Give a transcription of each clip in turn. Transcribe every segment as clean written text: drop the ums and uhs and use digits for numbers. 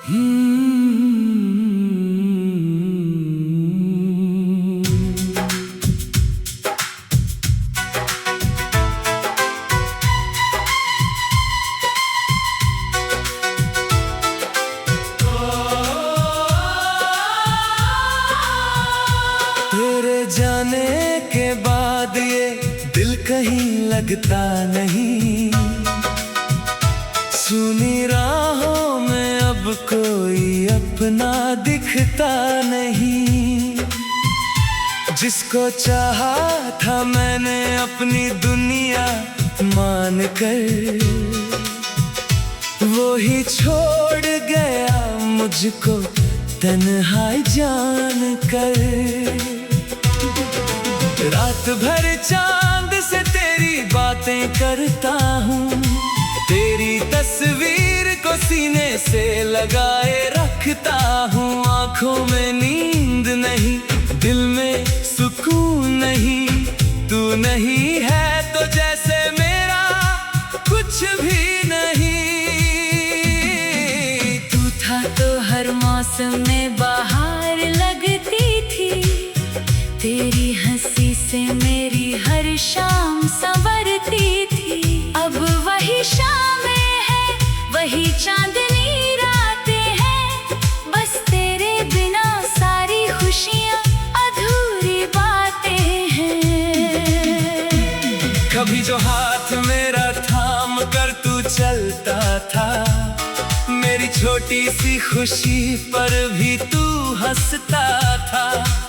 तेरे जाने के बाद ये दिल कहीं लगता नहीं, सुनी राहों में अब कोई अपना दिखता नहीं। जिसको चाहा था मैंने अपनी दुनिया मान कर, वो ही छोड़ गया मुझको तन्हाई जान कर। रात भर चांद से तेरी बातें करता हूँ, तेरी तस्वीर को सीने से लगाए रखता हूँ। आँखों में नींद नहीं, दिल में सुकून नहीं, तू नहीं है तो जैसे मेरा कुछ भी नहीं। तू था तो हर मौसम में बाहर लगती थी, तेरी हंसी से मेरी हर शाम संवरती थी। अब वही शामें हैं, वही चांदनी रातें हैं, बस तेरे बिना सारी खुशियाँ अधूरी बातें हैं। कभी जो हाथ मेरा थाम कर तू चलता था, मेरी छोटी सी खुशी पर भी तू हंसता था।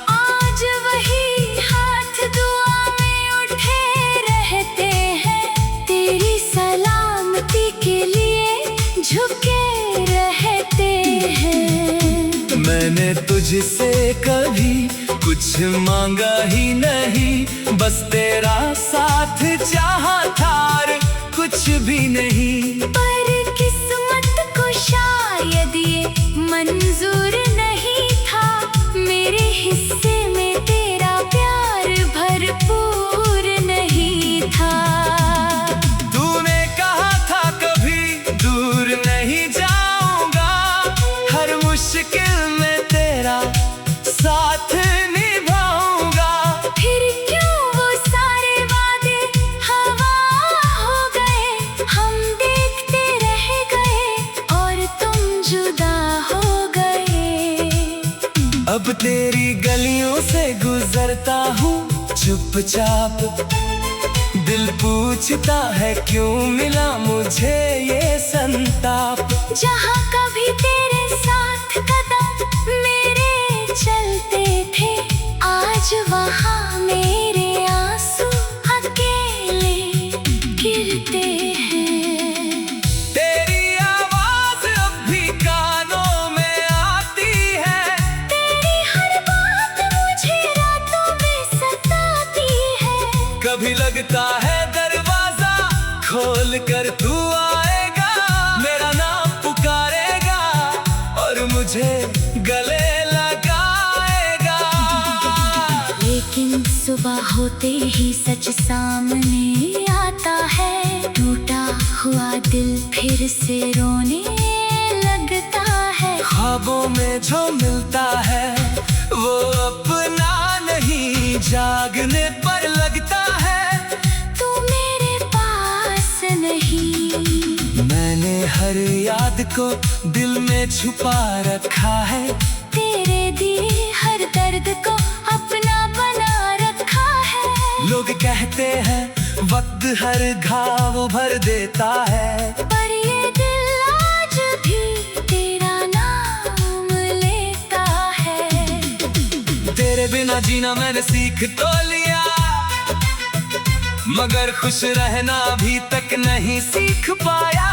आज वही हाथ दुआ में उठे रहते हैं, तेरी सलामती के लिए झुके रहते हैं। मैंने तुझसे कभी कुछ मांगा ही नहीं, बस तेरा साथ चाहा था और कुछ भी नहीं। पर किस्मत को शायद ये मंजूर नहीं था, मेरे हिस्से में तेरा प्यार भरपूर नहीं था। तूने कहा था कभी दूर नहीं जाऊंगा, हर मुश्किल में तेरा साथ निभाऊंगा। फिर क्यों वो सारे वादे हवा हो गए, हम देखते रह गए और तुम जुदा हो गए। अब तेरी गलियों से गुजरता हूँ चुपचाप, दिल पूछता है क्यों मिला मुझे ये संताप। जहाँ कभी तेरे साथ कदम मेरे चलते थे, आज वहाँ मेरे आंसू अकेले गिरते हैं। तेरी आवाज अब भी कानों में आती है, तेरी हर बात मुझे रातों में सताती है। कभी लगता है दरवाजा खोल कर तू आएगा, मेरा नाम पुकारेगा और मुझे गले लगाएगा। लेकिन सुबह होते ही सच सामने आता है, टूटा हुआ दिल फिर से रोने लगता है। ख्वाबों में जो मिलता है वो अपना नहीं, जागने पर लगता है तू मेरे पास नहीं। मैंने हर याद को दिल में छुपा रखा है, तेरे दिए हर दर्द को अपना बना रखा है। लोग कहते हैं वक्त हर घाव भर देता है, पर ये दिल आज भी तेरा नाम लेता है। तेरे बिना जीना मैंने सीख तो लिया, मगर खुश रहना अभी तक नहीं सीख पाया।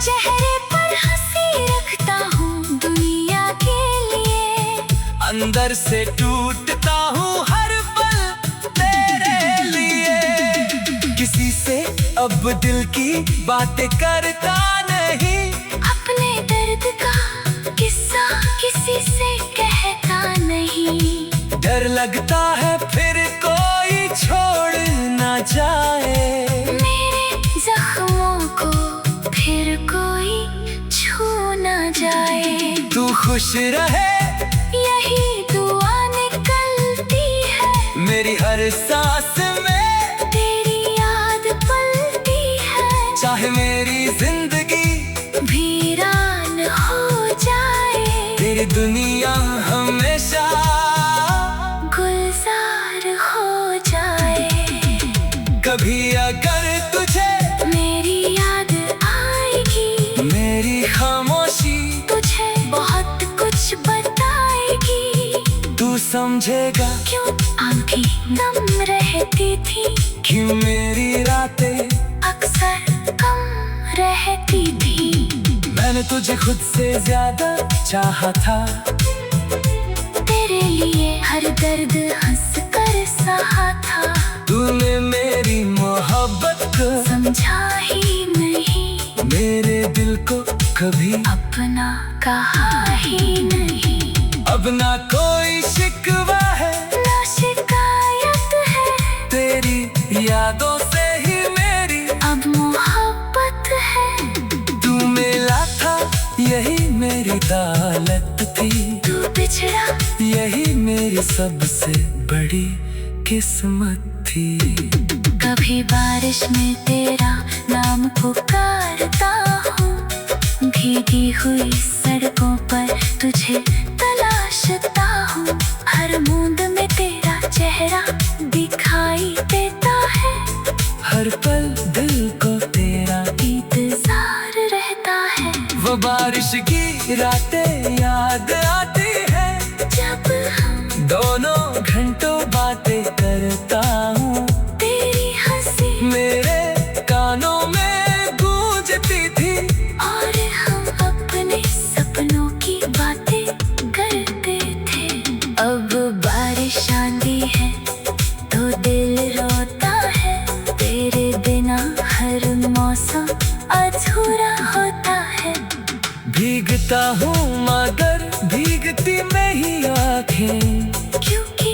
चेहरे पर हंसी रखता हूँ दुनिया के लिए, अंदर से टूटता हूँ हर पल तेरे लिए। किसी से अब दिल की बातें करता नहीं, अपने दर्द का किस्सा किसी से कहता नहीं। डर लगता है फिर कोई छोड़ ना जाए, मेरे जख्मों को फिर कोई छू ना जाए। जाए। तू खुश रहे यही दुआ निकलती है, मेरी हर सांस में तेरी याद पलती है। चाहे मेरी जिंदगी वीरान हो जाए, तेरी दुनिया हमेशा गुलजार हो जाए। कभी अगर तुझे मेरी याद आएगी, मेरी खामोशी तुझे बहुत कुछ बताएगी। तू समझेगा क्यों आंखें नम रहती थी, क्यों मेरी रातें अक्सर कम रहती थी। मैंने तुझे खुद से ज्यादा चाहा था, तेरे लिए हर दर्द हंस कर सहा था। तूने मेरी मोहब्बत को समझा ही नहीं, मेरे दिल को कभी अपना कहा ही नहीं। अब ना कोई शिकवा है, ना शिकायत है, तेरी यादों से ही मेरी अब मोहब्बत है। तू मिला था यही मेरी दौलत थी, तू बिछड़ा यही मेरी सबसे बड़ी किस्मत थी। कभी बारिश में तेरा नाम पुकारता हूँ, भीगी हुई सड़कों पर तुझे तलाशता हूँ। हर बूंद में तेरा चेहरा दिखाई देता है, हर पल दिल को तेरा इंतजार रहता है। वो बारिश की रातें याद आती है, जब हम दोनों घंटों बातें करता हूँ। तेरी हंसी मेरे कानों में गूंजती थी, और हम अपने सपनों की बातें करते थे। अब बारिश आंधी है तो दिल रोता है, तेरे बिना हर मौसम अधूरा होता है। भीगता हूँ मगर भीगती में ही आँखें, क्योंकि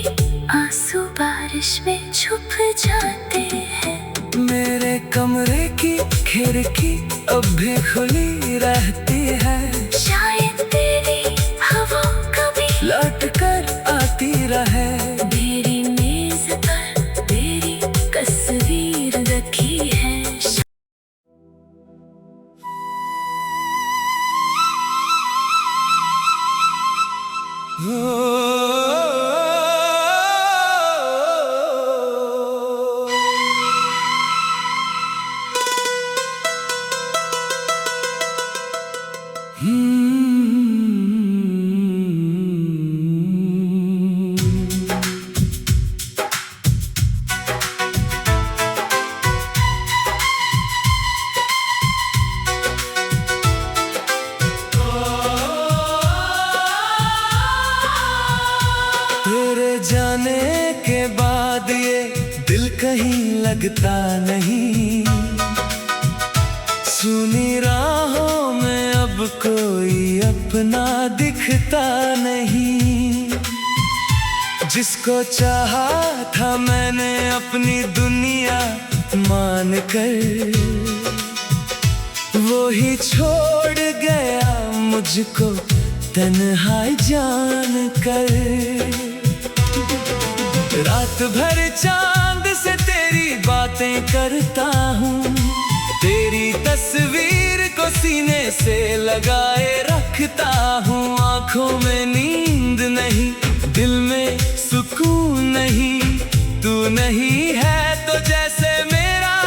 आंसू बारिश में छुप जाते हैं। मेरे कमरे की खिड़की अब भी खुली रहती है, शायद तेरी हवा कभी लौट कर आती रहे। मेरी मेज पर तेरी तस्वीर रखी है। तेरे जाने के बाद ये दिल कहीं लगता नहीं, सुनी राहों में अब कोई अपना दिखता नहीं। जिसको चाहा था मैंने अपनी दुनिया मान कर, वो ही छोड़ गया मुझको तन्हाई जान कर। रात भर चांद से तेरी बातें करता हूँ, तेरी तस्वीर को सीने से लगाए रखता हूँ। आँखों में नींद नहीं, दिल में सुकून नहीं, तू नहीं है तो जैसे मेरा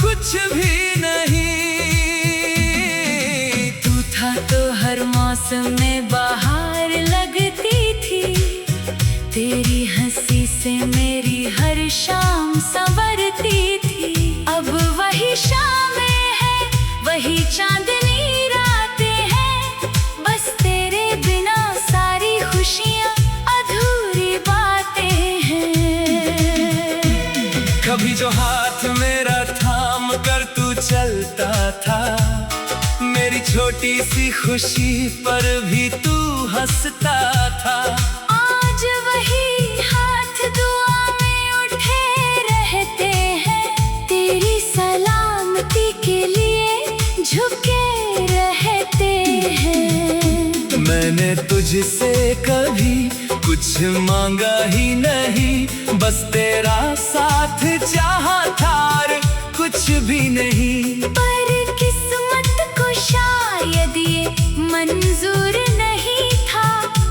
कुछ भी नहीं। तू था तो हर मौसम में बाहर लगती थी, तेरी हंसी से मेरी हर शाम संवरती थी। अब वही शामें हैं, वही चांदनी रातें हैं, बस तेरे बिना सारी खुशियाँ अधूरी बातें हैं। कभी जो हाथ मेरा थाम कर तू चलता था, मेरी छोटी सी खुशी पर भी तू हंसता था। आज वही हाथ दुआ में उठे रहते हैं, तेरी सलामती के लिए झुके रहते हैं। मैंने तुझसे कभी कुछ मांगा ही नहीं, बस तेरा साथ चाहा था और कुछ भी नहीं। पर किस्मत को शायद ये मंजूर नहीं था,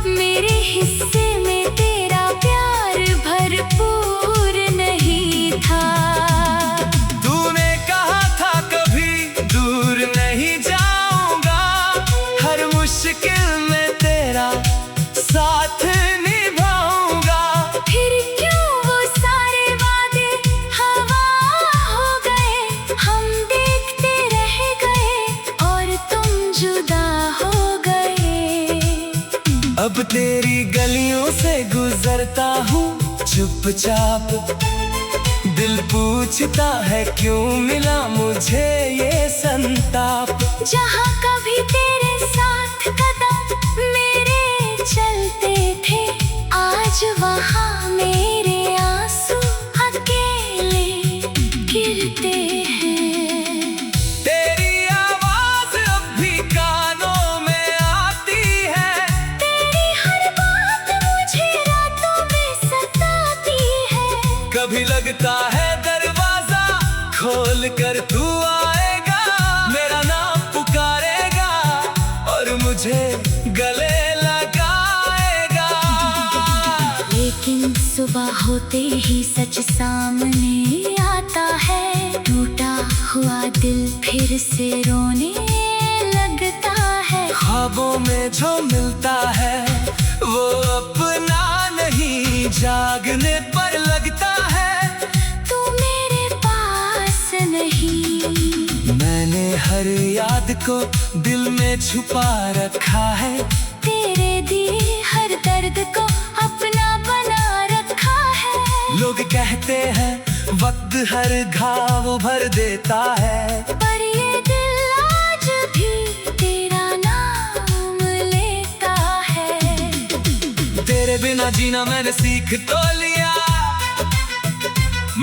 मेरे हिस्से में तेरा प्यार भरपूर नहीं था। तूने कहा था कभी दूर नहीं जाऊंगा, हर मुश्किल में तेरा साथ निभाऊंगा। फिर क्यों वो सारे वादे हवा हो गए, हम देखते रह गए और तुम जुदा हो गए। अब तेरी गलियों से गुजरता हूँ चुपचाप, दिल पूछता है क्यों मिला मुझे ये संताप। जहाँ कभी तेरे साथ कदम मेरे चलते थे, आज वहाँ मेरे आंसू अकेले गिरते हैं। तेरी आवाज अब भी कानों में आती है, तेरी हर बात मुझे रातों में सताती है। कभी लगता है दरवाजा खोल कर तू आएगा, मेरा नाम पुकारेगा और मुझे गले लगाएगा। लेकिन सुबह होते ही सच सामने आता है, टूटा हुआ दिल फिर से रोने लगता है। ख्वाबों में जो मिलता है वो अपना नहीं, जागने पर लगता है तू मेरे पास नहीं। मैंने हर याद को दिल में छुपा रखा है, तेरे दिए हर दर्द को अपना बना रखा है। लोग कहते हैं वक्त हर घाव भर देता है, पर ये दिल आज भी तेरा नाम लेता है। तेरे बिना जीना मैंने सीख तो लिया,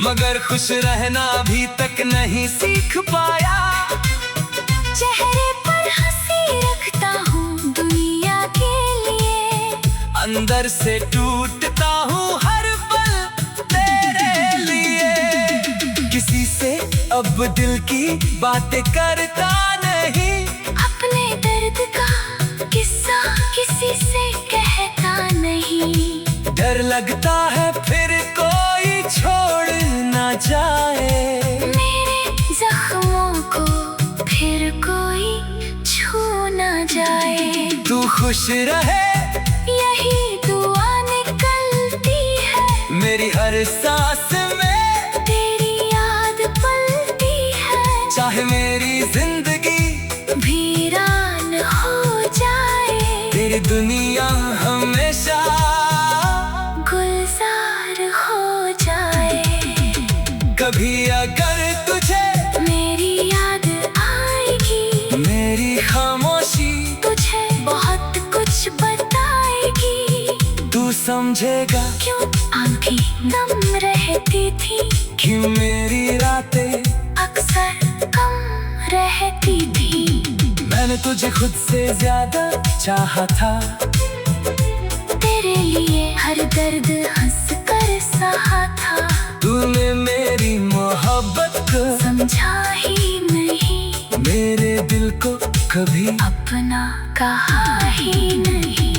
मगर खुश रहना अभी तक नहीं सीख पाया। चेहरे पर हंसी रखता हूँ दुनिया के लिए, अंदर से टूटता हूँ हर पल तेरे लिए। किसी से अब दिल की बातें करता नहीं, अपने दर्द का किस्सा किसी से कहता नहीं। डर लगता है फिर कोई छोड़ ना जाए, मेरे जख्मों को फिर कोई छू ना जाए। तू खुश रहे यही दुआ निकलती है, मेरी हर सांस में तेरी याद पलती है। चाहे मेरी जिंदगी वीरान हो जाए, तेरी दुनिया हमेशा गुलजार हो जाए। कभी अगर तुझे मेरी याद आएगी, मेरी खामोशी तुझे बहुत कुछ बताएगी। तू समझेगा क्यों आंखें नम रहती थी, क्यों मेरी रातें अक्सर कम रहती थी। मैंने तुझे खुद से ज्यादा चाहा था, तेरे लिए हर दर्द हंस कर सहा था। तूने मेरी मोहब्बत को समझा ही नहीं, मेरे दिल को कभी अपना कहा ही नहीं।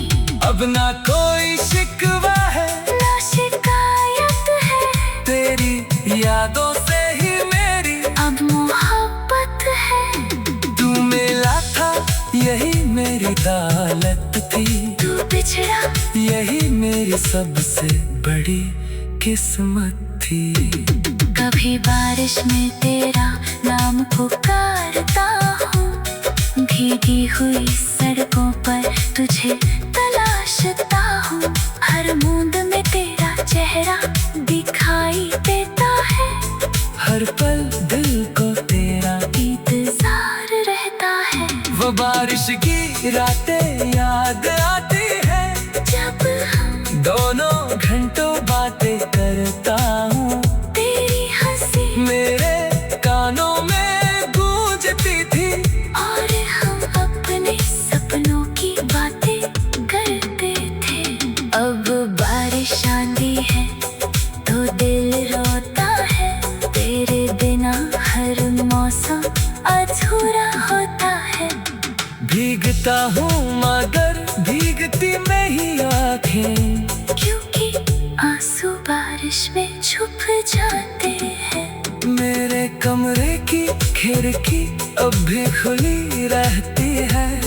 अब ना कोई शिकवा है ना शिकायत है, तेरी यादों से ही मेरी अब मोहब्बत है। तू मिला था यही मेरी दौलत थी, तू बिछड़ा यही मेरी सबसे बड़ी किस्मत थी। कभी बारिश में तेरा नाम पुकारता हूँ, भीगी हुई सड़कों पर तुझे तलाशता हूँ। हर बूंद में तेरा चेहरा दिखाई देता है, हर पल दिल को तेरा इंतजार रहता है। वो बारिश की रातें याद आती है, जब हम दोनों घंटों बातें करता हूँ, तेरी हंसी मेरे कानों में गूंजती थी। और हम अपने सपनों की बातें अधूरा होता है। भीगता हूँ मगर भीगती में ही आँखें, क्योंकि आंसू बारिश में छुप जाते हैं। मेरे कमरे की खिड़की अब भी खुली रहती है।